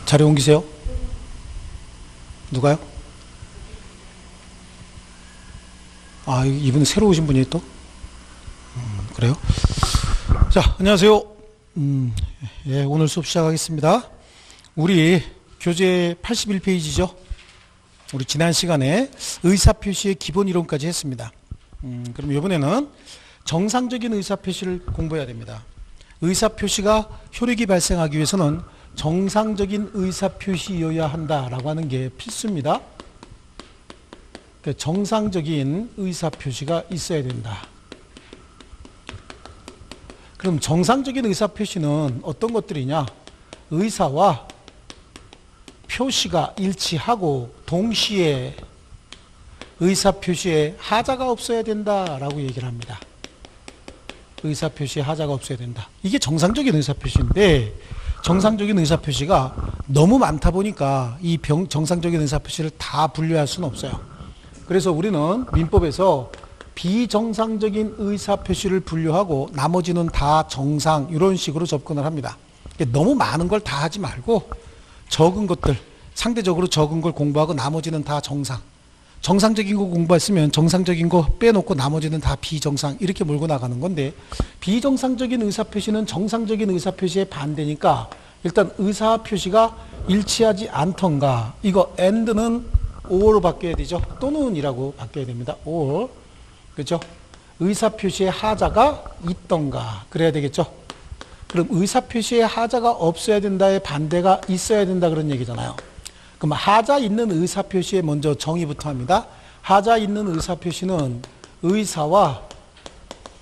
자리 옮기세요. 누가요? 아, 이분 새로 오신 분이 또? 그래요? 자, 안녕하세요. 예, 오늘 수업 시작하겠습니다. 우리 교재 81페이지죠. 우리 지난 시간에 의사표시의 기본 이론까지 했습니다. 그럼 이번에는 정상적인 의사표시를 공부해야 됩니다. 의사표시가 효력이 발생하기 위해서는 정상적인 의사표시여야 한다라고 하는 게 필수입니다. 그러니까 정상적인 의사표시가 있어야 된다. 그럼 정상적인 의사표시는 어떤 것들이냐? 의사와 표시가 일치하고 동시에 의사표시에 하자가 없어야 된다라고 얘기를 합니다. 의사표시에 하자가 없어야 된다. 이게 정상적인 의사표시인데 정상적인 의사표시가 너무 많다 보니까 이 정상적인 의사표시를 다 분류할 수는 없어요. 그래서 우리는 민법에서 비정상적인 의사표시를 분류하고 나머지는 다 정상 이런 식으로 접근을 합니다. 너무 많은 걸 다 하지 말고 적은 것들, 상대적으로 적은 걸 공부하고 나머지는 다 정상. 정상적인 거 공부했으면 정상적인 거 빼놓고 나머지는 다 비정상 이렇게 몰고 나가는 건데 비정상적인 의사표시는 정상적인 의사표시의 반대니까 일단 의사표시가 일치하지 않던가 이거 and는 or로 바뀌어야 되죠. 또는 이라고 바뀌어야 됩니다. or. 그렇죠? 의사표시의 하자가 있던가 그래야 되겠죠. 그럼 의사표시의 하자가 없어야 된다의 반대가 있어야 된다 그런 얘기잖아요. 그럼 하자 있는 의사표시에 먼저 정의부터 합니다. 하자 있는 의사표시는 의사와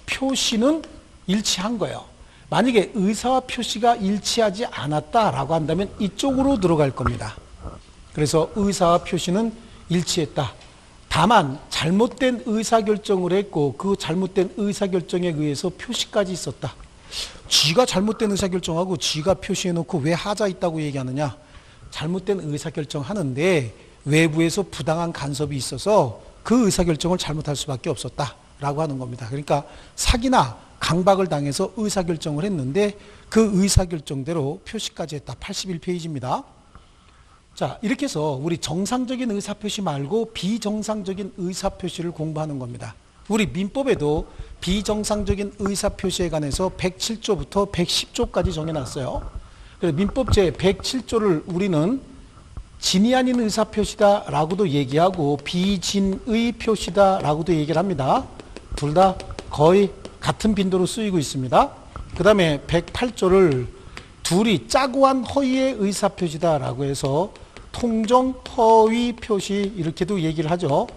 표시는 일치한 거예요. 만약에 의사와 표시가 일치하지 않았다라고 한다면 이쪽으로 들어갈 겁니다. 그래서 의사와 표시는 일치했다. 다만 잘못된 의사결정을 했고 그 잘못된 의사결정에 의해서 표시까지 있었다. 쥐가 잘못된 의사결정하고 쥐가 표시해놓고 왜 하자 있다고 얘기하느냐. 잘못된 의사결정 하는데 외부에서 부당한 간섭이 있어서 그 의사결정을 잘못할 수밖에 없었다라고 하는 겁니다. 그러니까 사기나 강박을 당해서 의사결정을 했는데 그 의사결정대로 표시까지 했다. 81페이지입니다. 자, 이렇게 해서 우리 정상적인 의사표시 말고 비정상적인 의사표시를 공부하는 겁니다. 우리 민법에도 비정상적인 의사표시에 관해서 107조부터 110조까지 정해놨어요. 그래서 민법 제 107조를 우리는 진이 아닌 의사표시다 라고도 얘기하고 비진의 표시다 라고도 얘기를 합니다. 둘 다 거의 같은 빈도로 쓰이고 있습니다. 그 다음에 108조를 둘이 짜고한 허위의 의사표시다 라고 해서 통정 허위 표시 이렇게도 얘기를 하죠.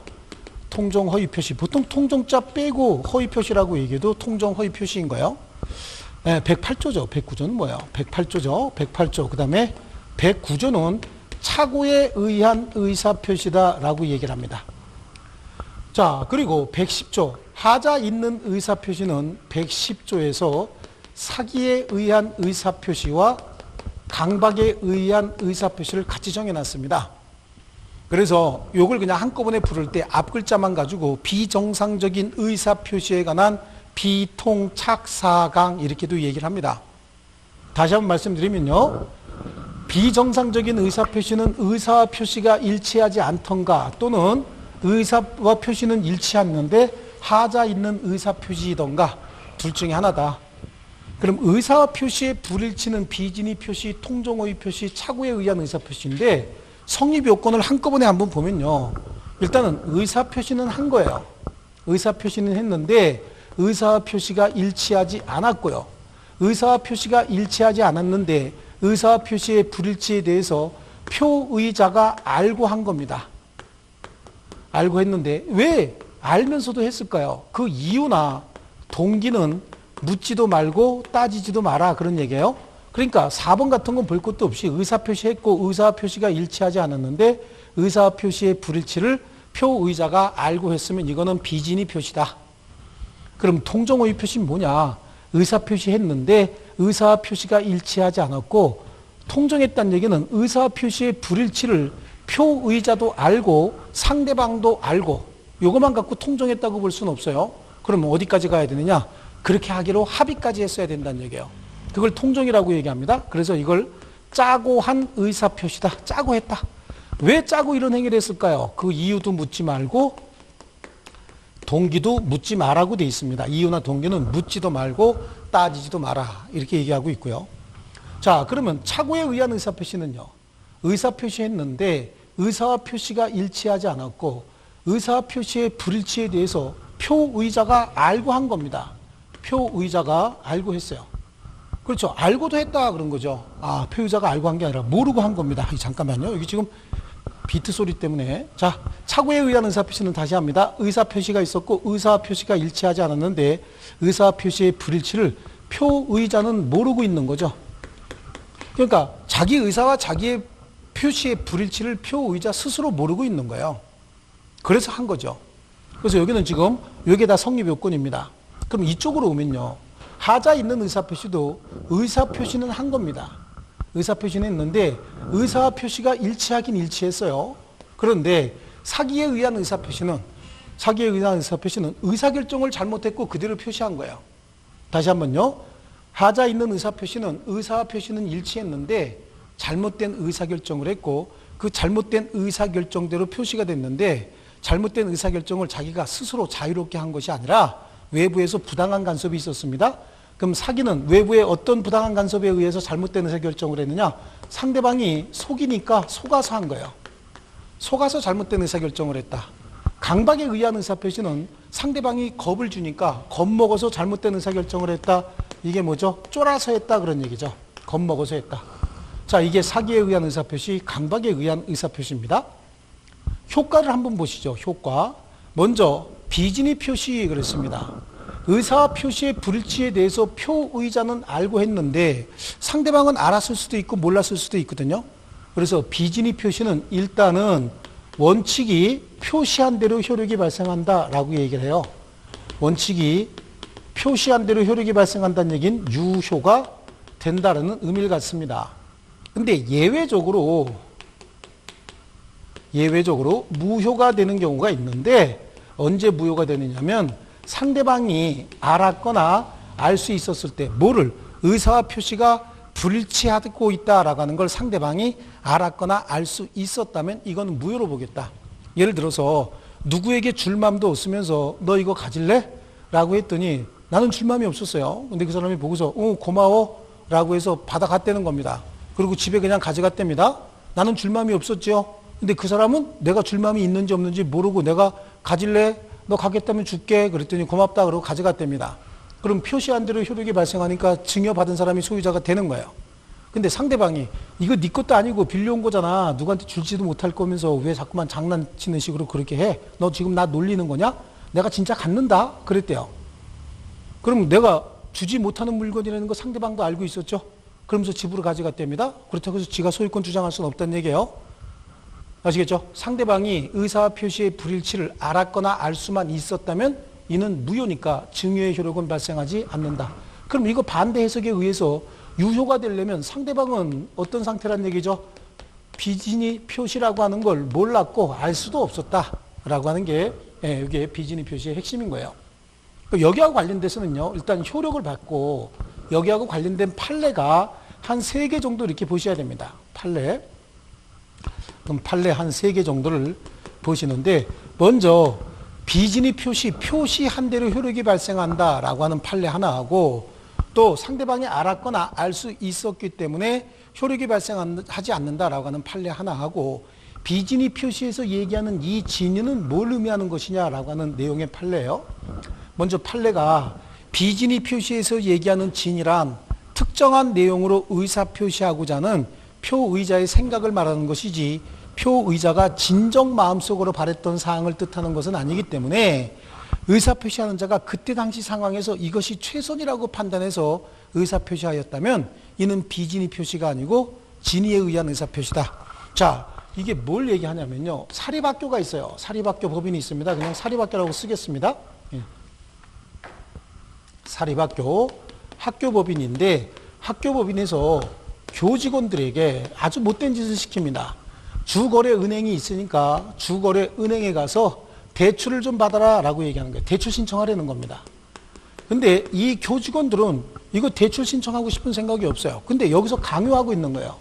통정 허위 표시. 보통 통정자 빼고 허위 표시라고 얘기해도 통정 허위 표시인 거예요. 네, 108조죠. 109조는 뭐예요? 108조죠. 108조. 그 다음에 109조는 착오에 의한 의사표시다라고 얘기를 합니다. 자, 그리고 110조. 하자 있는 의사표시는 110조에서 사기에 의한 의사표시와 강박에 의한 의사표시를 같이 정해놨습니다. 그래서 요걸 그냥 한꺼번에 부를 때 앞글자만 가지고 비정상적인 의사표시에 관한 비통착사강 이렇게도 얘기를 합니다. 다시 한번 말씀드리면요. 비정상적인 의사표시는 의사와 표시가 일치하지 않던가 또는 의사와 표시는 일치했는데 하자 있는 의사표시이던가 둘 중에 하나다. 그럼 의사와 표시의 불일치는 비진의 표시, 통정허위 표시, 착오에 의한 의사표시인데 성립요건을 한꺼번에 한번 보면요. 일단은 의사표시는 한 거예요. 의사표시는 했는데 의사와 표시가 일치하지 않았고요. 의사와 표시가 일치하지 않았는데 의사와 표시의 불일치에 대해서 표의자가 알고 한 겁니다. 알고 했는데 왜 알면서도 했을까요? 그 이유나 동기는 묻지도 말고 따지지도 마라 그런 얘기예요. 그러니까 4번 같은 건 볼 것도 없이 의사표시했고 의사와 표시가 일치하지 않았는데 의사와 표시의 불일치를 표의자가 알고 했으면 이거는 비진의 표시다. 그럼 통정허위 표시는 뭐냐? 의사표시 했는데 의사와 표시가 일치하지 않았고 통정했다는 얘기는 의사와 표시의 불일치를 표의자도 알고 상대방도 알고 이것만 갖고 통정했다고 볼 수는 없어요. 그럼 어디까지 가야 되느냐? 그렇게 하기로 합의까지 했어야 된다는 얘기예요. 그걸 통정이라고 얘기합니다. 그래서 이걸 짜고 한 의사표시다. 짜고 했다. 왜 짜고 이런 행위를 했을까요? 그 이유도 묻지 말고 동기도 묻지 마라고 돼 있습니다. 이유나 동기는 묻지도 말고 따지지도 마라. 이렇게 얘기하고 있고요. 자, 그러면 착오에 의한 의사표시는요. 의사표시했는데 의사와 표시가 일치하지 않았고 의사와 표시의 불일치에 대해서 표의자가 알고 한 겁니다. 표의자가 알고 했어요. 그렇죠. 알고도 했다 그런 거죠. 아, 표의자가 알고 한 게 아니라 모르고 한 겁니다. 잠깐만요. 여기 지금 비트 소리 때문에. 자, 착오에 의한 의사표시는 다시 합니다. 의사표시가 있었고 의사표시가 일치하지 않았는데 의사표시의 불일치를 표의자는 모르고 있는 거죠. 그러니까 자기 의사와 자기의 표시의 불일치를 표의자 스스로 모르고 있는 거예요. 그래서 한 거죠. 그래서 여기는 지금 여기에 다 성립 요건입니다. 그럼 이쪽으로 오면요. 하자 있는 의사표시도 의사표시는 한 겁니다. 의사표시는 했는데 의사와 표시가 일치하긴 일치했어요. 그런데 사기에 의한 의사표시는 의사결정을 잘못했고 그대로 표시한 거예요. 다시 한번요. 하자 있는 의사표시는 의사와 표시는 일치했는데 잘못된 의사결정을 했고 그 잘못된 의사결정대로 표시가 됐는데 잘못된 의사결정을 자기가 스스로 자유롭게 한 것이 아니라 외부에서 부당한 간섭이 있었습니다. 그럼 사기는 외부의 어떤 부당한 간섭에 의해서 잘못된 의사결정을 했느냐? 상대방이 속이니까 속아서 한 거예요. 속아서 잘못된 의사결정을 했다. 강박에 의한 의사표시는 상대방이 겁을 주니까 겁먹어서 잘못된 의사결정을 했다. 이게 뭐죠? 쫄아서 했다 그런 얘기죠. 겁먹어서 했다. 자, 이게 사기에 의한 의사표시, 강박에 의한 의사표시입니다. 효과를 한번 보시죠. 효과. 먼저 비진의 표시 그랬습니다. 의사와 표시의 불일치에 대해서 표의자는 알고 했는데 상대방은 알았을 수도 있고 몰랐을 수도 있거든요. 그래서 비진의 표시는 일단은 원칙이 표시한 대로 효력이 발생한다라고 얘기를 해요. 원칙이 표시한 대로 효력이 발생한다는 얘기는 유효가 된다라는 의미를 갖습니다. 근데 예외적으로 무효가 되는 경우가 있는데 언제 무효가 되느냐면 상대방이 알았거나 알 수 있었을 때 뭐를 의사와 표시가 불일치하고 있다라고 하는 걸 상대방이 알았거나 알 수 있었다면 이건 무효로 보겠다. 예를 들어서 누구에게 줄 마음도 없으면서 너 이거 가질래? 라고 했더니 나는 줄 마음이 없었어요. 근데 그 사람이 보고서 고마워 라고 해서 받아갔다는 겁니다. 그리고 집에 그냥 가져갔답니다. 나는 줄 마음이 없었죠. 근데 그 사람은 내가 줄 마음이 있는지 없는지 모르고 내가 가질래? 너 가겠다면 줄게. 그랬더니 고맙다 그러고 가져갔답니다. 그럼 표시한 대로 효력이 발생하니까 증여받은 사람이 소유자가 되는 거예요. 근데 상대방이 이거 네 것도 아니고 빌려온 거잖아. 누구한테 줄지도 못할 거면서 왜 자꾸만 장난치는 식으로 그렇게 해? 너 지금 나 놀리는 거냐? 내가 진짜 갖는다? 그랬대요. 그럼 내가 주지 못하는 물건이라는 거 상대방도 알고 있었죠? 그러면서 집으로 가져갔답니다. 그렇다고 해서 지가 소유권 주장할 수는 없다는 얘기예요. 아시겠죠? 상대방이 의사와 표시의 불일치를 알았거나 알 수만 있었다면 이는 무효니까 증여의 효력은 발생하지 않는다. 그럼 이거 반대 해석에 의해서 유효가 되려면 상대방은 어떤 상태란 얘기죠? 비진의 표시라고 하는 걸 몰랐고 알 수도 없었다라고 하는 게 이게 비진의 표시의 핵심인 거예요. 여기하고 관련돼서는요. 일단 효력을 받고 여기하고 관련된 판례가 한 3개 정도 이렇게 보셔야 됩니다. 판례. 그럼 판례 한 3개 정도를 보시는데 먼저 비진의 표시한 대로 효력이 발생한다라고 하는 판례 하나 하고 또 상대방이 알았거나 알 수 있었기 때문에 효력이 발생하지 않는다라고 하는 판례 하나 하고 비진의 표시에서 얘기하는 이 진위는 뭘 의미하는 것이냐라고 하는 내용의 판례예요. 먼저 판례가 비진의 표시에서 얘기하는 진이란 특정한 내용으로 의사표시하고자 하는 표의자의 생각을 말하는 것이지 표의자가 진정 마음속으로 바랬던 사항을 뜻하는 것은 아니기 때문에 의사표시하는 자가 그때 당시 상황에서 이것이 최선이라고 판단해서 의사표시하였다면 이는 비진의 표시가 아니고 진의에 의한 의사표시다. 자, 이게 뭘 얘기하냐면요. 사립학교가 있어요. 사립학교 법인이 있습니다. 그냥 사립학교라고 쓰겠습니다. 사립학교, 학교법인인데 학교법인에서 교직원들에게 아주 못된 짓을 시킵니다. 주거래은행이 있으니까 주거래은행에 가서 대출을 좀 받아라 라고 얘기하는 거예요. 대출 신청하려는 겁니다. 근데 이 교직원들은 이거 대출 신청하고 싶은 생각이 없어요. 근데 여기서 강요하고 있는 거예요.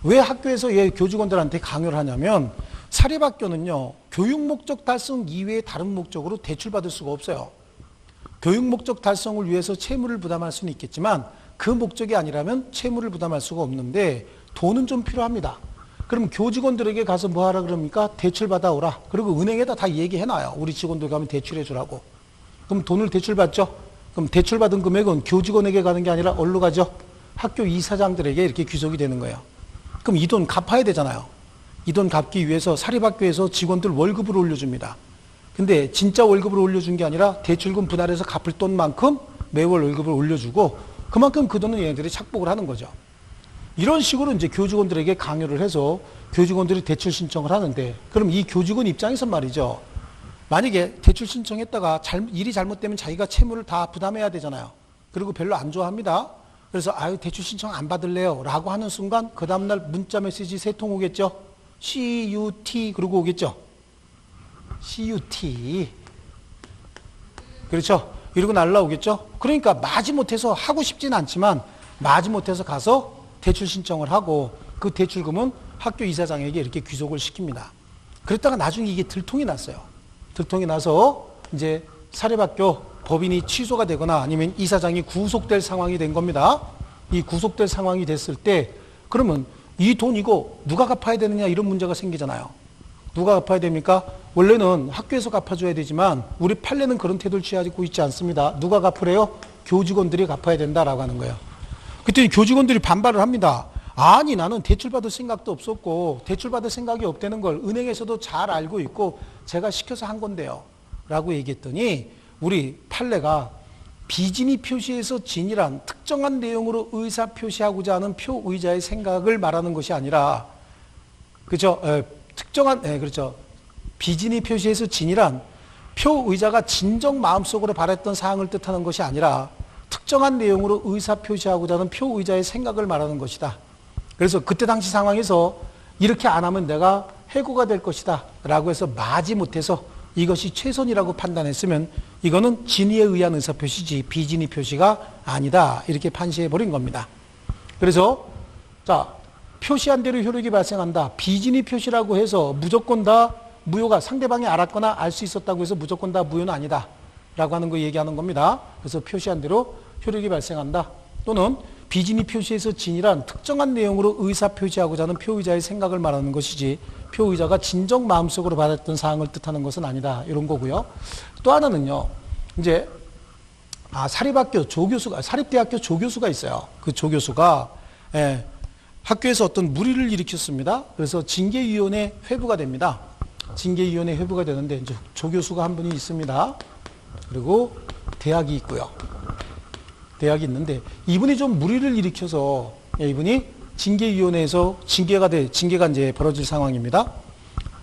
왜 학교에서 얘 교직원들한테 강요를 하냐면 사립학교는요, 교육 목적 달성 이외에 다른 목적으로 대출받을 수가 없어요. 교육 목적 달성을 위해서 채무를 부담할 수는 있겠지만 그 목적이 아니라면 채무를 부담할 수가 없는데 돈은 좀 필요합니다. 그럼 교직원들에게 가서 뭐 하라 그럽니까? 대출 받아오라. 그리고 은행에다 다 얘기해놔요. 우리 직원들 가면 대출해 주라고. 그럼 돈을 대출받죠? 그럼 대출받은 금액은 교직원에게 가는 게 아니라 어디로 가죠? 학교 이사장들에게 이렇게 귀속이 되는 거예요. 그럼 이 돈 갚아야 되잖아요. 이 돈 갚기 위해서 사립학교에서 직원들 월급을 올려줍니다. 근데 진짜 월급을 올려준 게 아니라 대출금 분할해서 갚을 돈만큼 매월 월급을 올려주고 그만큼 그 돈은 얘네들이 착복을 하는 거죠. 이런 식으로 이제 교직원들에게 강요를 해서 교직원들이 대출 신청을 하는데, 그럼 이 교직원 입장에서 말이죠. 만약에 대출 신청했다가 일이 잘못되면 자기가 채무를 다 부담해야 되잖아요. 그리고 별로 안 좋아합니다. 그래서 아유 대출 신청 안 받을래요 라고 하는 순간 그 다음날 문자 메시지 3통 오겠죠. CUT 그러고 오겠죠. CUT 그렇죠. 이러고 날라오겠죠. 그러니까 마지못해서 하고 싶진 않지만 마지못해서 가서 대출 신청을 하고 그 대출금은 학교 이사장에게 이렇게 귀속을 시킵니다. 그랬다가 나중에 이게 들통이 났어요. 들통이 나서 이제 사립학교 법인이 취소가 되거나 아니면 이사장이 구속될 상황이 된 겁니다. 이 구속될 상황이 됐을 때 그러면 이 돈 이거 누가 갚아야 되느냐 이런 문제가 생기잖아요. 누가 갚아야 됩니까? 원래는 학교에서 갚아줘야 되지만 우리 판례는 그런 태도를 취하고 있지 않습니다. 누가 갚으래요? 교직원들이 갚아야 된다라고 하는 거예요. 그랬더니 교직원들이 반발을 합니다. 아니 나는 대출받을 생각도 없었고 대출받을 생각이 없다는 걸 은행에서도 잘 알고 있고 제가 시켜서 한 건데요 라고 얘기했더니 우리 판례가 비진이 표시에서 진이란 특정한 내용으로 의사 표시하고자 하는 표의자의 생각을 말하는 것이 아니라 그렇죠? 그렇죠. 비진이 표시에서 진이란 표의자가 진정 마음속으로 바랬던 사항을 뜻하는 것이 아니라 특정한 내용으로 의사 표시하고자 하는 표의자의 생각을 말하는 것이다. 그래서 그때 당시 상황에서 이렇게 안 하면 내가 해고가 될 것이다 라고 해서 마지못해서 이것이 최선이라고 판단했으면 이거는 진의에 의한 의사표시지 비진의 표시가 아니다 이렇게 판시해버린 겁니다. 그래서 자 표시한 대로 효력이 발생한다. 비진의 표시라고 해서 무조건 다 무효가 상대방이 알았거나 알 수 있었다고 해서 무조건 다 무효는 아니다 라고 하는 거 얘기하는 겁니다. 그래서 표시한 대로 효력이 발생한다. 또는 비진의 표시에서 진이란 특정한 내용으로 의사 표시하고자 하는 표의자의 생각을 말하는 것이지 표의자가 진정 마음속으로 받았던 사항을 뜻하는 것은 아니다. 이런 거고요. 또 하나는요. 이제 사립학교 조교수가 사립대학교 조교수가 있어요. 그 조교수가 학교에서 어떤 무리를 일으켰습니다. 그래서 징계위원회 회부가 됩니다. 징계위원회 회부가 되는데 이제 조교수가 한 분이 있습니다. 그리고 대학이 있고요. 대학이 있는데 이분이 좀 무리를 일으켜서 이분이 징계위원회에서 징계가 이제 벌어질 상황입니다.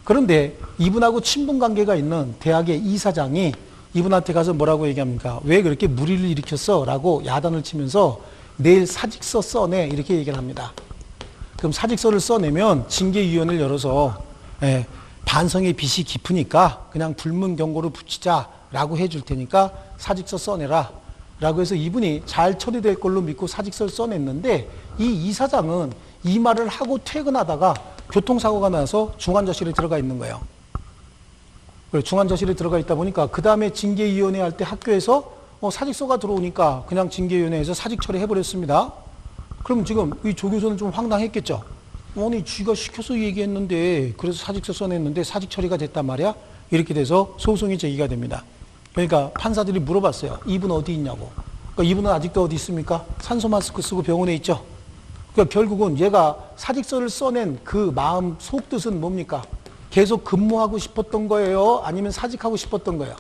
그런데 이분하고 친분 관계가 있는 대학의 이사장이 이분한테 가서 뭐라고 얘기합니까? 왜 그렇게 무리를 일으켰어? 라고 야단을 치면서 내일 사직서 써내 이렇게 얘기를 합니다. 그럼 사직서를 써내면 징계위원회를 열어서 반성의 빚이 깊으니까 그냥 불문 경고를 붙이자라고 해줄 테니까 사직서 써내라 라고 해서 이분이 잘 처리될 걸로 믿고 사직서를 써냈는데 이 이사장은 이 말을 하고 퇴근하다가 교통사고가 나서 중환자실에 들어가 있는 거예요. 중환자실에 들어가 있다 보니까 그 다음에 징계위원회 할 때 학교에서 사직서가 들어오니까 그냥 징계위원회에서 사직 처리해버렸습니다. 그럼 지금 이 조교수는 좀 황당했겠죠. 아니 쥐가 시켜서 얘기했는데 그래서 사직서 써냈는데 사직 처리가 됐단 말이야. 이렇게 돼서 소송이 제기가 됩니다. 그러니까 판사들이 물어봤어요. 이분 어디 있냐고. 그러니까 이분은 아직도 어디 있습니까? 산소 마스크 쓰고 병원에 있죠. 그러니까 결국은 얘가 사직서를 써낸 그 마음 속뜻은 뭡니까? 계속 근무하고 싶었던 거예요? 아니면 사직하고 싶었던 거예요?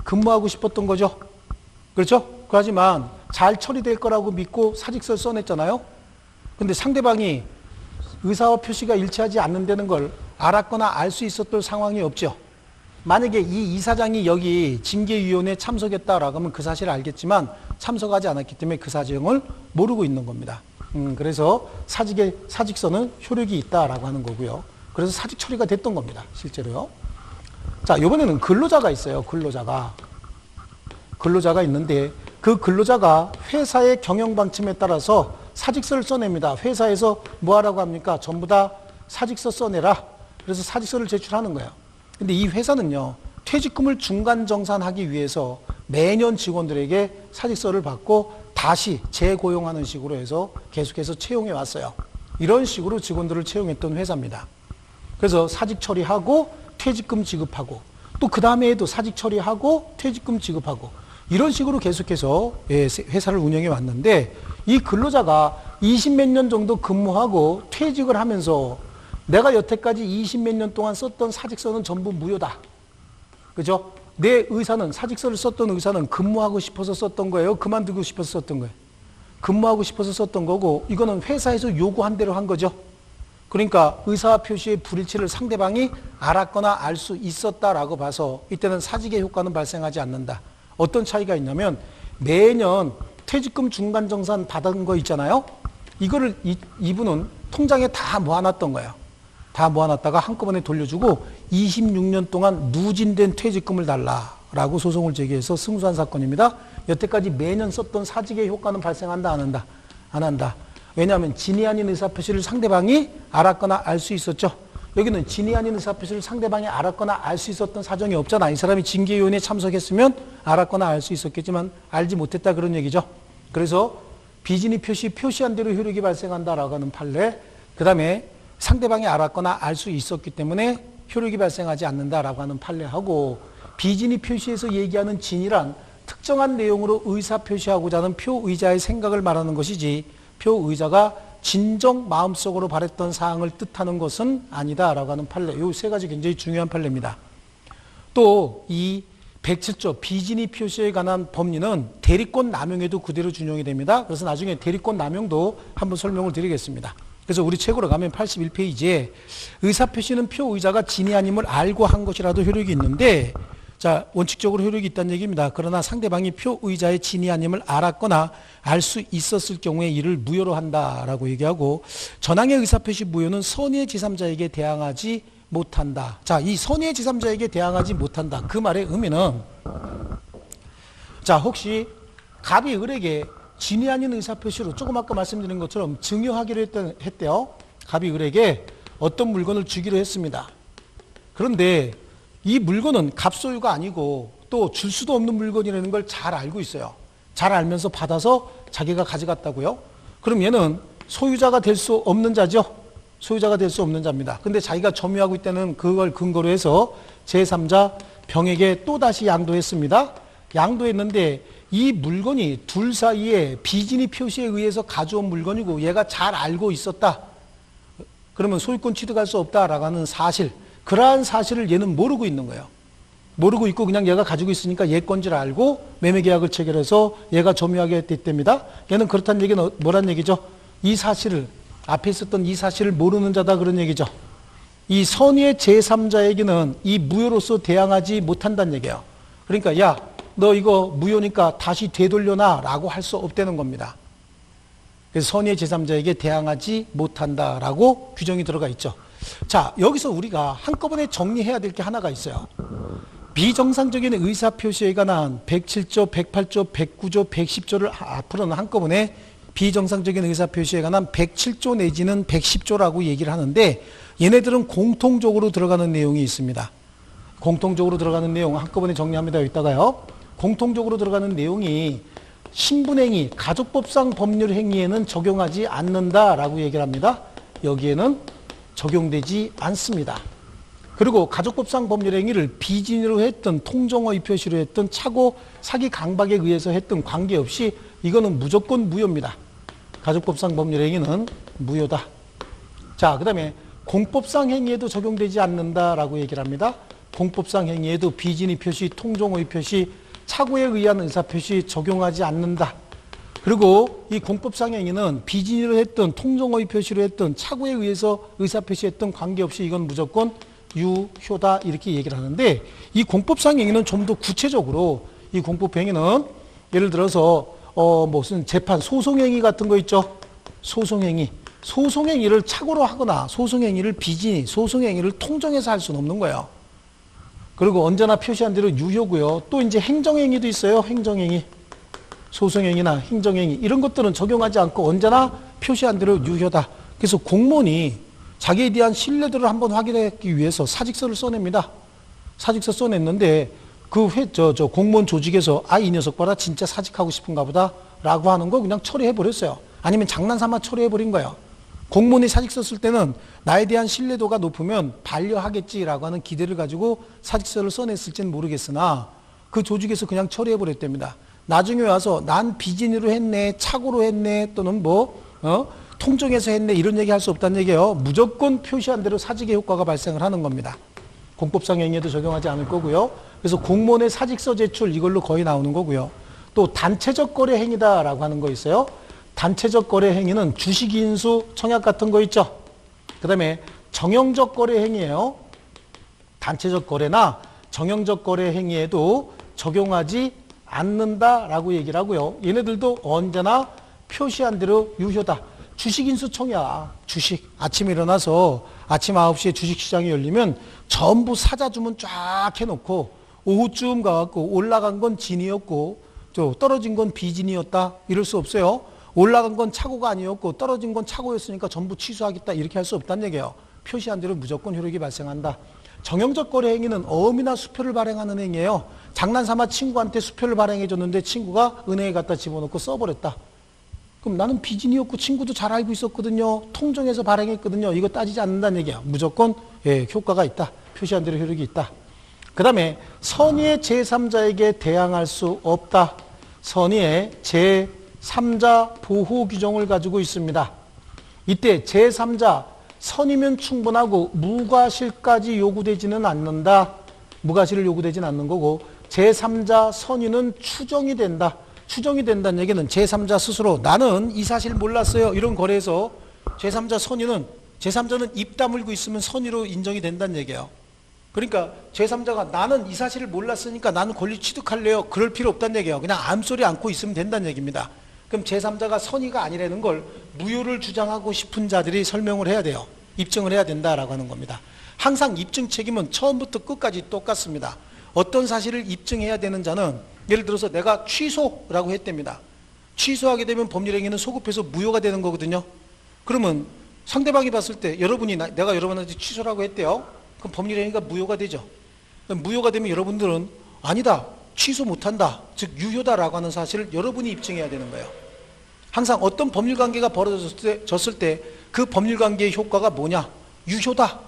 근무하고 싶었던 거죠. 그렇죠? 하지만 잘 처리될 거라고 믿고 사직서를 써냈잖아요. 근데 상대방이 의사와 표시가 일치하지 않는다는 걸 알았거나 알 수 있었던 상황이 없죠. 만약에 이 이사장이 여기 징계위원회에 참석했다라고 하면 그 사실을 알겠지만 참석하지 않았기 때문에 그 사정을 모르고 있는 겁니다. 그래서 사직서는 효력이 있다라고 하는 거고요. 그래서 사직 처리가 됐던 겁니다. 실제로요. 자, 이번에는 근로자가 있어요. 근로자가 있는데 그 근로자가 회사의 경영 방침에 따라서 사직서를 써냅니다. 회사에서 뭐 하라고 합니까? 전부 다 사직서 써내라. 그래서 사직서를 제출하는 거예요. 근데 이 회사는요, 퇴직금을 중간 정산하기 위해서 매년 직원들에게 사직서를 받고 다시 재고용하는 식으로 해서 계속해서 채용해 왔어요. 이런 식으로 직원들을 채용했던 회사입니다. 그래서 사직 처리하고 퇴직금 지급하고 또 그 다음에도 사직 처리하고 퇴직금 지급하고 이런 식으로 계속해서 회사를 운영해 왔는데 이 근로자가 20몇 년 정도 근무하고 퇴직을 하면서 내가 여태까지 20몇 년 동안 썼던 사직서는 전부 무효다. 그죠? 내 의사는, 사직서를 썼던 의사는 근무하고 싶어서 썼던 거예요? 그만두고 싶어서 썼던 거예요? 근무하고 싶어서 썼던 거고, 이거는 회사에서 요구한 대로 한 거죠. 그러니까 의사 표시의 불일치를 상대방이 알았거나 알 수 있었다라고 봐서 이때는 사직의 효과는 발생하지 않는다. 어떤 차이가 있냐면 매년 퇴직금 중간 정산 받은 거 있잖아요. 이거를 이분은 통장에 다 모아놨던 거예요. 다 모아놨다가 한꺼번에 돌려주고 26년 동안 누진된 퇴직금을 달라라고 소송을 제기해서 승소한 사건입니다. 여태까지 매년 썼던 사직의 효과는 발생한다, 안 한다? 안 한다. 왜냐하면 진위 아닌 의사표시를 상대방이 알았거나 알 수 있었죠. 여기는 진위 아닌 의사표시를 상대방이 알았거나 알 수 있었던 사정이 없잖아. 이 사람이 징계위원회에 참석했으면 알았거나 알 수 있었겠지만 알지 못했다 그런 얘기죠. 그래서 비진위 표시 표시한 대로 효력이 발생한다라고 하는 판례, 그 다음에 상대방이 알았거나 알 수 있었기 때문에 효력이 발생하지 않는다라고 하는 판례하고, 비진위 표시에서 얘기하는 진이란 특정한 내용으로 의사 표시하고자 하는 표의자의 생각을 말하는 것이지 표의자가 진정 마음속으로 바랬던 사항을 뜻하는 것은 아니다라고 하는 판례. 이 세 가지 굉장히 중요한 판례입니다. 또 이 107조 비진위 표시에 관한 법리는 대리권 남용에도 그대로 준용이 됩니다. 그래서 나중에 대리권 남용도 한번 설명을 드리겠습니다. 그래서 우리 책으로 가면 81페이지에 의사표시는 표의자가 진위 아님을 알고 한 것이라도 효력이 있는데, 자, 원칙적으로 효력이 있다는 얘기입니다. 그러나 상대방이 표의자의 진위 아님을 알았거나 알 수 있었을 경우에 이를 무효로 한다라고 얘기하고, 전항의 의사표시 무효는 선의의 제3자에게 대항하지 못한다. 자, 이 선의의 제3자에게 대항하지 못한다. 그 말의 의미는, 자, 혹시 갑이 을에게 진위 아닌 의사표시로 조금 아까 말씀드린 것처럼 증여하기로 했대요. 갑이 을에게 어떤 물건을 주기로 했습니다. 그런데 이 물건은 갑소유가 아니고 또 줄 수도 없는 물건이라는 걸 잘 알고 있어요. 잘 알면서 받아서 자기가 가져갔다고요? 그럼 얘는 소유자가 될 수 없는 자죠? 소유자가 될 수 없는 자입니다. 근데 자기가 점유하고 있다는 그걸 근거로 해서 제3자 병에게 또다시 양도했습니다. 양도했는데 이 물건이 둘 사이에 비진위 표시에 의해서 가져온 물건이고 얘가 잘 알고 있었다. 그러면 소유권 취득할 수 없다라고 하는 사실, 그러한 사실을 얘는 모르고 있는 거예요. 모르고 있고 그냥 얘가 가지고 있으니까 얘 건지를 알고 매매계약을 체결해서 얘가 점유하게 됐답니다. 얘는 그렇다는 얘기는 뭐란 얘기죠? 이 사실을, 앞에 있었던 이 사실을 모르는 자다 그런 얘기죠. 이 선의의 제3자에게는 이 무효로서 대항하지 못한다는 얘기예요. 그러니까 야, 너 이거 무효니까 다시 되돌려놔 라고 할 수 없다는 겁니다. 그래서 선의의 제3자에게 대항하지 못한다라고 규정이 들어가 있죠. 자, 여기서 우리가 한꺼번에 정리해야 될 게 하나가 있어요. 비정상적인 의사표시에 관한 107조, 108조, 109조, 110조를 앞으로는 한꺼번에 비정상적인 의사표시에 관한 107조 내지는 110조라고 얘기를 하는데, 얘네들은 공통적으로 들어가는 내용이 있습니다. 공통적으로 들어가는 내용 한꺼번에 정리합니다. 여기다가요. 공통적으로 들어가는 내용이 신분행위, 가족법상 법률 행위에는 적용하지 않는다라고 얘기를 합니다. 여기에는 적용되지 않습니다. 그리고 가족법상 법률 행위를 비진위로 했던 통정허위 표시로 했던 차고 사기 강박에 의해서 했던 관계없이 이거는 무조건 무효입니다. 가족법상 법률 행위는 무효다. 자, 그 다음에 공법상 행위에도 적용되지 않는다라고 얘기를 합니다. 공법상 행위에도 비진위 표시, 통정허위 표시, 착오에 의한 의사표시 적용하지 않는다. 그리고 이 공법상 행위는 비진위로 했던 통정허위 표시로 했던 착오에 의해서 의사표시했던 관계없이 이건 무조건 유효다 이렇게 얘기를 하는데, 이 공법상 행위는 좀 더 구체적으로 이 공법 행위는 예를 들어서 무슨 재판 소송행위 같은 거 있죠. 소송행위. 소송행위를 착오로 하거나 소송행위를 비진위, 소송행위를 통정해서 할 수는 없는 거예요. 그리고 언제나 표시한 대로 유효고요. 또 이제 행정행위도 있어요. 행정행위. 소송행위나 행정행위 이런 것들은 적용하지 않고 언제나 표시한 대로 유효다. 그래서 공무원이 자기에 대한 신뢰도를 한번 확인하기 위해서 사직서를 써냅니다. 사직서 써냈는데 그 공무원 조직에서 이 녀석 봐라 진짜 사직하고 싶은가 보다 라고 하는 거 그냥 처리해버렸어요. 아니면 장난삼아 처리해버린 거예요. 공무원이 사직서 쓸 때는 나에 대한 신뢰도가 높으면 반려하겠지라고 하는 기대를 가지고 사직서를 써냈을지는 모르겠으나 그 조직에서 그냥 처리해버렸답니다. 나중에 와서 난 비진으로 했네, 착오로 했네, 또는 통정해서 했네 이런 얘기 할 수 없다는 얘기예요. 무조건 표시한 대로 사직의 효과가 발생을 하는 겁니다. 공법상 행위에도 적용하지 않을 거고요. 그래서 공무원의 사직서 제출 이걸로 거의 나오는 거고요. 또 단체적 거래 행위다라고 하는 거 있어요. 단체적 거래 행위는 주식 인수, 청약 같은 거 있죠. 그 다음에 정형적 거래 행위예요. 단체적 거래나 정형적 거래 행위에도 적용하지 않는다라고 얘기를 하고요. 얘네들도 언제나 표시한 대로 유효다. 주식 인수 청약, 주식 아침에 일어나서 아침 9시에 주식시장이 열리면 전부 사자 주문 쫙 해놓고 오후쯤 가갖고 올라간 건 진이었고 또 떨어진 건 비진이었다 이럴 수 없어요. 올라간 건 착오가 아니었고 떨어진 건 착오였으니까 전부 취소하겠다 이렇게 할 수 없다는 얘기예요. 표시한 대로 무조건 효력이 발생한다. 정형적 거래 행위는 어음이나 수표를 발행하는 행위예요. 장난삼아 친구한테 수표를 발행해 줬는데 친구가 은행에 갖다 집어넣고 써버렸다. 그럼 나는 비진이었고 친구도 잘 알고 있었거든요. 통정해서 발행했거든요. 이거 따지지 않는다는 얘기야. 무조건 효과가 있다. 표시한 대로 효력이 있다. 그 다음에 선의의 제3자에게 대항할 수 없다. 선의의 제3자 보호 규정을 가지고 있습니다. 이때 제3자 선이면 충분하고 무과실까지 요구되지는 않는다. 무과실을 요구되지는 않는 거고 제3자 선의는 추정이 된다. 추정이 된다는 얘기는 제3자 스스로 나는 이 사실 몰랐어요. 이런 거래에서 제3자 선의는 제3자는 입 다물고 있으면 선의로 인정이 된다는 얘기예요. 그러니까 제3자가 나는 이 사실을 몰랐으니까 나는 권리 취득할래요. 그럴 필요 없다는 얘기예요. 그냥 암소리 안고 있으면 된다는 얘기입니다. 그럼 제3자가 선의가 아니라는 걸 무효를 주장하고 싶은 자들이 설명을 해야 돼요. 입증을 해야 된다라고 하는 겁니다. 항상 입증 책임은 처음부터 끝까지 똑같습니다. 어떤 사실을 입증해야 되는 자는 예를 들어서 내가 취소라고 했답니다. 취소하게 되면 법률행위는 소급해서 무효가 되는 거거든요. 그러면 상대방이 봤을 때 여러분이 내가 여러분한테 취소라고 했대요. 그럼 법률행위가 무효가 되죠. 무효가 되면 여러분들은 아니다. 취소 못한다. 즉 유효다라고 하는 사실을 여러분이 입증해야 되는 거예요. 항상 어떤 법률관계가 벌어졌을 때 그 법률관계의 효과가 뭐냐? 유효다.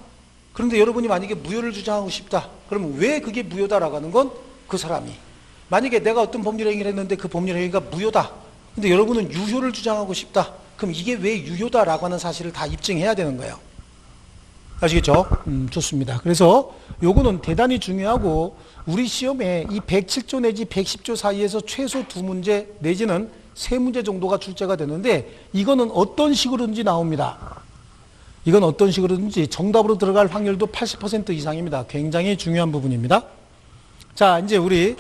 그런데 여러분이 만약에 무효를 주장하고 싶다. 그러면 왜 그게 무효다라고 하는 건 그 사람이. 만약에 내가 어떤 법률행위를 했는데 그 법률행위가 무효다. 근데 여러분은 유효를 주장하고 싶다. 그럼 이게 왜 유효다라고 하는 사실을 다 입증해야 되는 거예요. 아시겠죠? 좋습니다. 그래서 요거는 대단히 중요하고 우리 시험에 이 107조 내지 110조 사이에서 최소 2문제 내지는 3문제 정도가 출제가 되는데 이거는 어떤 식으로든지 나옵니다. 이건 어떤 식으로든지 정답으로 들어갈 확률도 80% 이상입니다. 굉장히 중요한 부분입니다. 자, 이제 우리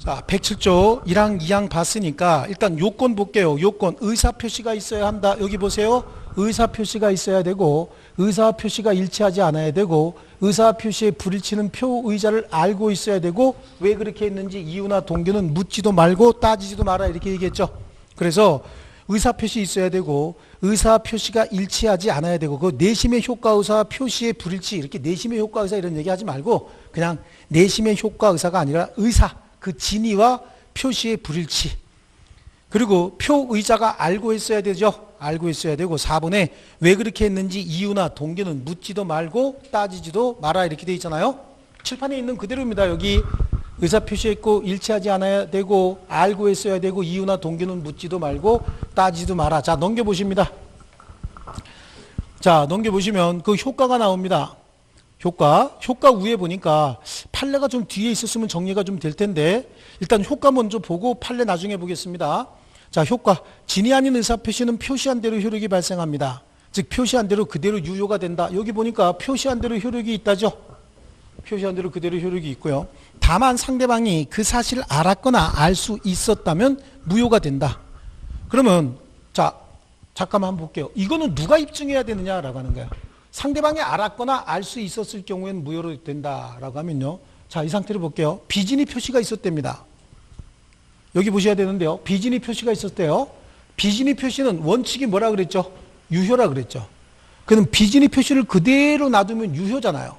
107조 1항, 2항 봤으니까 일단 요건 볼게요. 요건 의사표시가 있어야 한다. 여기 보세요. 의사표시가 있어야 되고 의사표시가 일치하지 않아야 되고 의사표시의 불일치는 표의자를 알고 있어야 되고 왜 그렇게 했는지 이유나 동기는 묻지도 말고 따지지도 마라 이렇게 얘기했죠. 그래서 의사표시 있어야 되고 의사표시가 일치하지 않아야 되고 그 내심의 효과의사 표시의 불일치 이렇게 내심의 효과의사 이런 얘기하지 말고 그냥 내심의 효과의사가 아니라 의사 그 진위와 표시의 불일치 그리고 표의자가 알고 있어야 되죠. 알고 있어야 되고 4번에 왜 그렇게 했는지 이유나 동기는 묻지도 말고 따지지도 마라 이렇게 돼 있잖아요. 칠판에 있는 그대로입니다. 여기 의사표시에 있고 일치하지 않아야 되고 알고 있어야 되고 이유나 동기는 묻지도 말고 따지지도 마라. 자 넘겨보십니다. 자 넘겨보시면 그 효과가 나옵니다. 효과 위에 보니까 판례가 좀 뒤에 있었으면 정리가 좀 될 텐데 일단 효과 먼저 보고 판례 나중에 보겠습니다. 자 효과 진위 아닌 의사표시는 표시한 대로 효력이 발생합니다. 즉 표시한 대로 그대로 유효가 된다. 여기 보니까 표시한 대로 효력이 있다죠. 표시한 대로 그대로 효력이 있고요. 다만 상대방이 그 사실을 알았거나 알 수 있었다면 무효가 된다. 그러면 자 잠깐만 한번 볼게요. 이거는 누가 입증해야 되느냐라고 하는 거예요. 상대방이 알았거나 알 수 있었을 경우에는 무효로 된다라고 하면요. 자, 이 상태로 볼게요. 비진이 표시가 있었답니다. 여기 보셔야 되는데요. 비진입 표시가 있었대요. 비진입 표시는 원칙이 뭐라 그랬죠? 유효라 그랬죠. 그럼 비진입 표시를 그대로 놔두면 유효잖아요.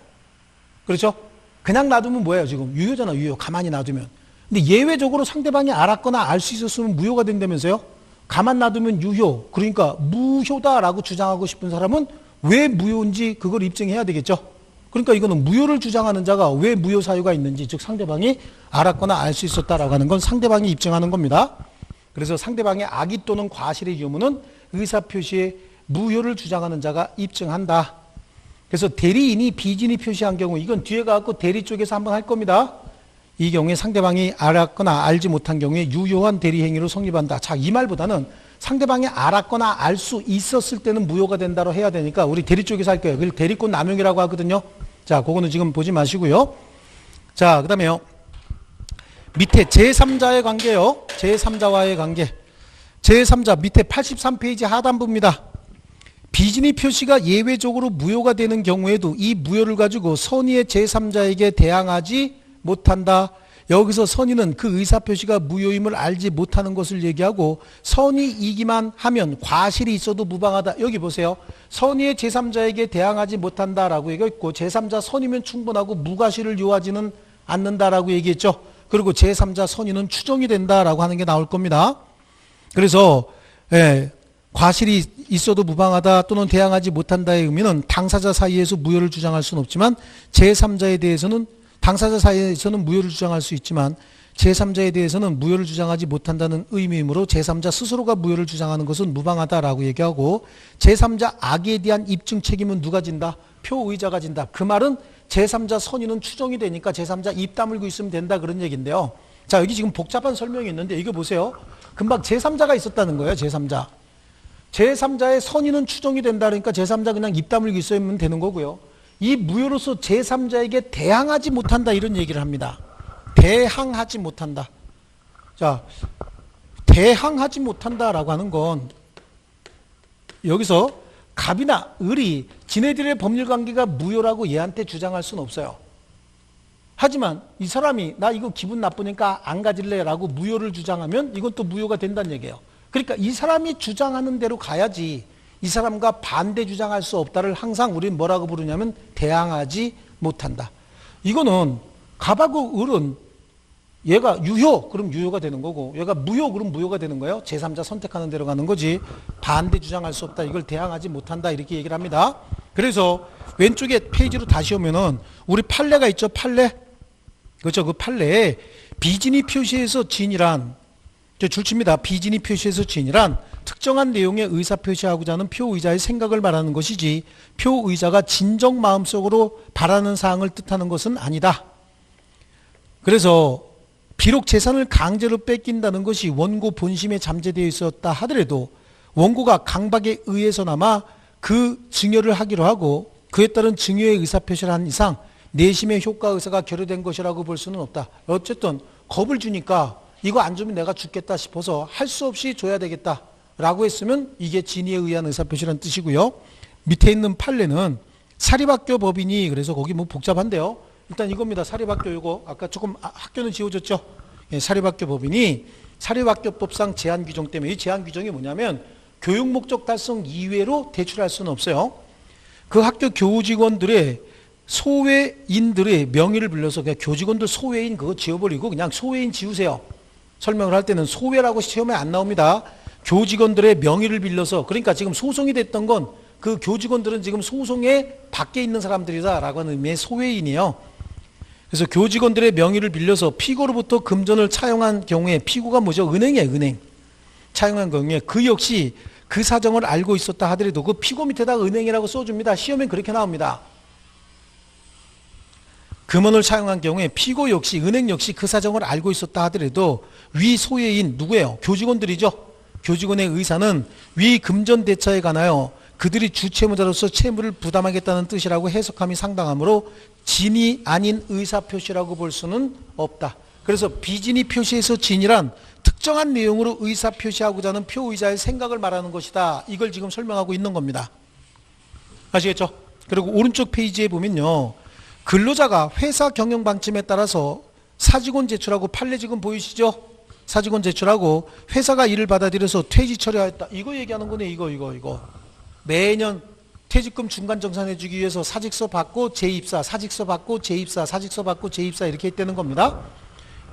그렇죠? 그냥 놔두면 뭐예요? 지금 유효잖아. 유효. 가만히 놔두면. 근데 예외적으로 상대방이 알았거나 알 수 있었으면 무효가 된다면서요? 가만 놔두면 유효. 그러니까 무효다라고 주장하고 싶은 사람은 왜 무효인지 그걸 입증해야 되겠죠. 그러니까 이거는 무효를 주장하는 자가 왜 무효 사유가 있는지, 즉 상대방이 알았거나 알 수 있었다라고 하는 건 상대방이 입증하는 겁니다. 그래서 상대방의 악의 또는 과실의 유무는 의사표시의 무효를 주장하는 자가 입증한다. 그래서 대리인이 비진이 표시한 경우, 이건 뒤에 가고 대리 쪽에서 한번 할 겁니다. 이 경우에 상대방이 알았거나 알지 못한 경우에 유효한 대리행위로 성립한다. 자, 이 말보다는 상대방이 알았거나 알 수 있었을 때는 무효가 된다로 해야 되니까 우리 대리 쪽에서 할 거예요. 그걸 대리권 남용이라고 하거든요. 자, 그거는 지금 보지 마시고요. 자, 그 다음에요. 밑에 제3자의 관계요. 제3자와의 관계. 제3자 밑에 83페이지 하단부입니다. 비진이 표시가 예외적으로 무효가 되는 경우에도 이 무효를 가지고 선의의 제3자에게 대항하지 못한다. 여기서 선의는 그 의사표시가 무효임을 알지 못하는 것을 얘기하고 선의이기만 하면 과실이 있어도 무방하다. 여기 보세요. 선의의 제3자에게 대항하지 못한다라고 얘기했고 제3자 선의면 충분하고 무과실을 요하지는 않는다라고 얘기했죠. 그리고 제3자 선의는 추정이 된다라고 하는 게 나올 겁니다. 그래서 과실이 있어도 무방하다 또는 대항하지 못한다의 의미는 당사자 사이에서 무효를 주장할 수는 없지만 제3자에 대해서는 당사자 사이에서는 무효를 주장할 수 있지만 제3자에 대해서는 무효를 주장하지 못한다는 의미이므로 제3자 스스로가 무효를 주장하는 것은 무방하다라고 얘기하고 제3자 악에 대한 입증 책임은 누가 진다? 표의자가 진다. 그 말은 제3자 선의는 추정이 되니까 제3자 입 다물고 있으면 된다 그런 얘기인데요. 자, 여기 지금 복잡한 설명이 있는데 이거 보세요. 금방 제3자가 있었다는 거예요. 제3자. 제3자의 선의는 추정이 된다 그러니까 제3자 그냥 입 다물고 있으면 되는 거고요. 이 무효로서 제3자에게 대항하지 못한다 이런 얘기를 합니다. 대항하지 못한다. 자, 대항하지 못한다라고 하는 건 여기서 갑이나 을이 지네들의 법률관계가 무효라고 얘한테 주장할 수는 없어요. 하지만 이 사람이 나 이거 기분 나쁘니까 안 가질래 라고 무효를 주장하면 이건 또 무효가 된다는 얘기예요. 그러니까 이 사람이 주장하는 대로 가야지 이 사람과 반대 주장할 수 없다를 항상 우리는 뭐라고 부르냐면 대항하지 못한다. 이거는 갑하고 을은 얘가 유효 그럼 유효가 되는 거고 얘가 무효 그럼 무효가 되는 거예요. 제3자 선택하는 대로 가는 거지 반대 주장할 수 없다 이걸 대항하지 못한다 이렇게 얘기를 합니다. 그래서 왼쪽에 페이지로 다시 오면은 우리 판례가 있죠. 판례. 그렇죠. 그 판례에 비진이 표시에서 진이란 줄칩니다. 비진이 표시에서 진이란 특정한 내용의 의사표시하고자 하는 표의자의 생각을 말하는 것이지 표의자가 진정 마음속으로 바라는 사항을 뜻하는 것은 아니다. 그래서 비록 재산을 강제로 뺏긴다는 것이 원고 본심에 잠재되어 있었다 하더라도 원고가 강박에 의해서나마 그 증여를 하기로 하고 그에 따른 증여의 의사표시를 한 이상 내심의 효과 의사가 결여된 것이라고 볼 수는 없다. 어쨌든 겁을 주니까 이거 안 주면 내가 죽겠다 싶어서 할 수 없이 줘야 되겠다 라고 했으면 이게 진의에 의한 의사표시라는 뜻이고요. 밑에 있는 판례는 사립학교 법인이 그래서 거기 뭐 복잡한데요. 일단 이겁니다. 사립학교 이거 아까 조금 학교는 지워졌죠. 예, 사립학교 법인이 사립학교법상 제한 규정 때문에 이 제한 규정이 뭐냐면 교육 목적 달성 이외로 대출할 수는 없어요. 그 학교 교직원들의 소외인들의 명의를 빌려서 그냥 교직원들 소외인 그거 지워버리고 그냥 소외인 지우세요. 설명을 할 때는 소외라고 시험에 안 나옵니다. 교직원들의 명의를 빌려서 그러니까 지금 소송이 됐던 건 그 교직원들은 지금 소송에 밖에 있는 사람들이다라고 하는 의미의 소외인이에요. 그래서 교직원들의 명의를 빌려서 피고로부터 금전을 차용한 경우에 피고가 뭐죠? 은행이에요. 은행. 차용한 경우에 그 역시 그 사정을 알고 있었다 하더라도 그 피고 밑에다가 은행이라고 써줍니다. 시험엔 그렇게 나옵니다. 금원을 차용한 경우에 피고 역시 은행 역시 그 사정을 알고 있었다 하더라도 위 소외인 누구예요? 교직원들이죠. 교직원의 의사는 위 금전 대차에 관하여 그들이 주채무자로서 채무를 부담하겠다는 뜻이라고 해석함이 상당하므로 진이 아닌 의사표시라고 볼 수는 없다. 그래서 비진이 표시에서 진이란 특정한 내용으로 의사표시하고자 하는 표의자의 생각을 말하는 것이다. 이걸 지금 설명하고 있는 겁니다. 아시겠죠? 그리고 오른쪽 페이지에 보면요. 근로자가 회사 경영 방침에 따라서 사직원 제출하고 판례 지금 보이시죠? 사직원 제출하고 회사가 이를 받아들여서 퇴직 처리하였다. 이거 얘기하는 거네. 이거. 매년 퇴직금 중간 정산해주기 위해서 사직서 받고 재입사, 사직서 받고 재입사, 사직서 받고 재입사 이렇게 했다는 겁니다.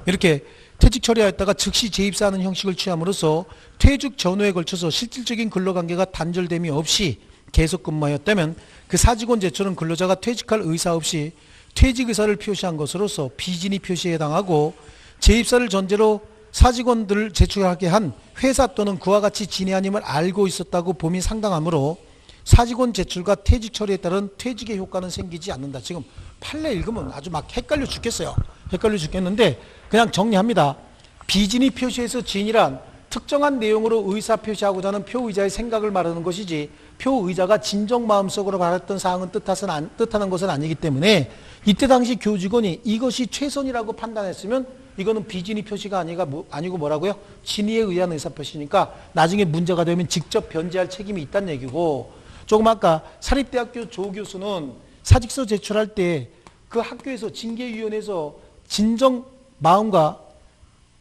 이렇게 퇴직 처리하였다가 즉시 재입사하는 형식을 취함으로써 퇴직 전후에 걸쳐서 실질적인 근로관계가 단절됨이 없이 계속 근무하였다면 그 사직원 제출은 근로자가 퇴직할 의사 없이 퇴직 의사를 표시한 것으로서 비진입 표시에 해당하고 재입사를 전제로 사직원들을 제출하게 한 회사 또는 그와 같이 진해한임을 알고 있었다고 봄이 상당하므로 사직원 제출과 퇴직 처리에 따른 퇴직의 효과는 생기지 않는다. 지금 판례 읽으면 아주 막 헷갈려 죽겠어요. 헷갈려 죽겠는데 그냥 정리합니다. 비진입 표시에서 진이란 특정한 내용으로 의사 표시하고자 하는 표의자의 생각을 말하는 것이지 표의자가 진정 마음속으로 바랐던 사항은 뜻하는 것은 아니기 때문에 이때 당시 교직원이 이것이 최선이라고 판단했으면 이거는 비진입 표시가 아니고 뭐라고요? 진의에 의한 의사표시니까 나중에 문제가 되면 직접 변제할 책임이 있다는 얘기고, 조금 아까 사립대학교 조 교수는 사직서 제출할 때 그 학교에서 징계위원회에서 진정 마음과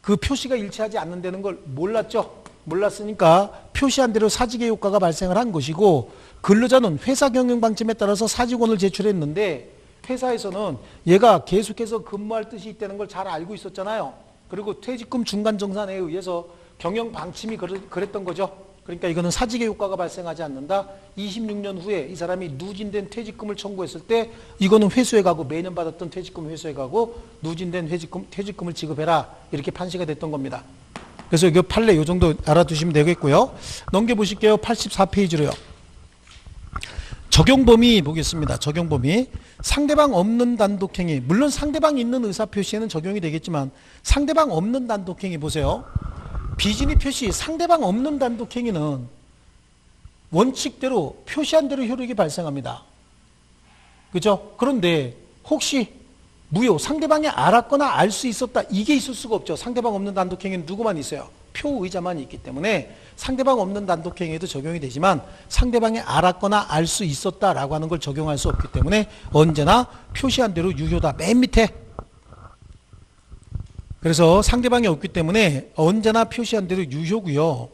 그 표시가 일치하지 않는다는 걸 몰랐죠. 몰랐으니까 표시한 대로 사직의 효과가 발생을 한 것이고, 근로자는 회사 경영 방침에 따라서 사직원을 제출했는데 회사에서는 얘가 계속해서 근무할 뜻이 있다는 걸 잘 알고 있었잖아요. 그리고 퇴직금 중간 정산에 의해서 경영 방침이 그랬던 거죠. 그러니까 이거는 사직의 효과가 발생하지 않는다. 26년 후에 이 사람이 누진된 퇴직금을 청구했을 때 이거는 회수해 가고, 매년 받았던 퇴직금 회수해 가고 누진된 퇴직금을 지급해라, 이렇게 판시가 됐던 겁니다. 그래서 이 판례 이 정도 알아두시면 되겠고요. 넘겨보실게요. 84페이지로요. 적용범위 보겠습니다. 적용범위. 상대방 없는 단독행위. 물론 상대방 있는 의사표시에는 적용이 되겠지만 상대방 없는 단독행위 보세요. 비진입 표시 상대방 없는 단독행위는 원칙대로 표시한 대로 효력이 발생합니다. 그죠? 그런데 혹시 무효, 상대방이 알았거나 알 수 있었다, 이게 있을 수가 없죠. 상대방 없는 단독행위는 누구만 있어요? 표의자만 있기 때문에 상대방 없는 단독행위에도 적용이 되지만 상대방이 알았거나 알 수 있었다라고 하는 걸 적용할 수 없기 때문에 언제나 표시한 대로 유효다. 맨 밑에. 그래서 상대방이 없기 때문에 언제나 표시한 대로 유효고요.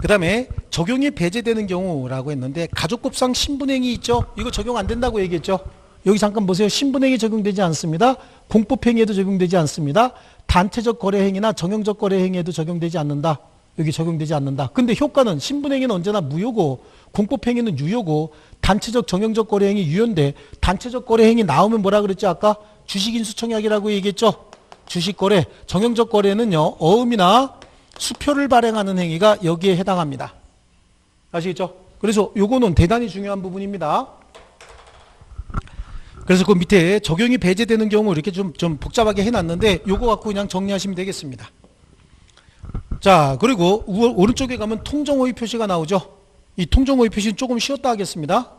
그 다음에 적용이 배제되는 경우라고 했는데 가족법상 신분행위 있죠? 이거 적용 안 된다고 얘기했죠? 여기 잠깐 보세요. 신분행위 적용되지 않습니다. 공법행위에도 적용되지 않습니다. 단체적 거래행위나 정형적 거래행위에도 적용되지 않는다. 여기 적용되지 않는다. 근데 효과는 신분행위는 언제나 무효고 공법행위는 유효고 단체적 정형적 거래행위 유효인데, 단체적 거래행위 나오면 뭐라 그랬죠? 아까 주식인수청약이라고 얘기했죠? 주식거래, 정형적 거래는요, 어음이나 수표를 발행하는 행위가 여기에 해당합니다. 아시겠죠? 그래서 요거는 대단히 중요한 부분입니다. 그래서 그 밑에 적용이 배제되는 경우 이렇게 좀 복잡하게 해놨는데 요거 갖고 그냥 정리하시면 되겠습니다. 자, 그리고 오른쪽에 가면 통정호의 표시가 나오죠. 이 통정호의 표시는 조금 쉬었다 하겠습니다.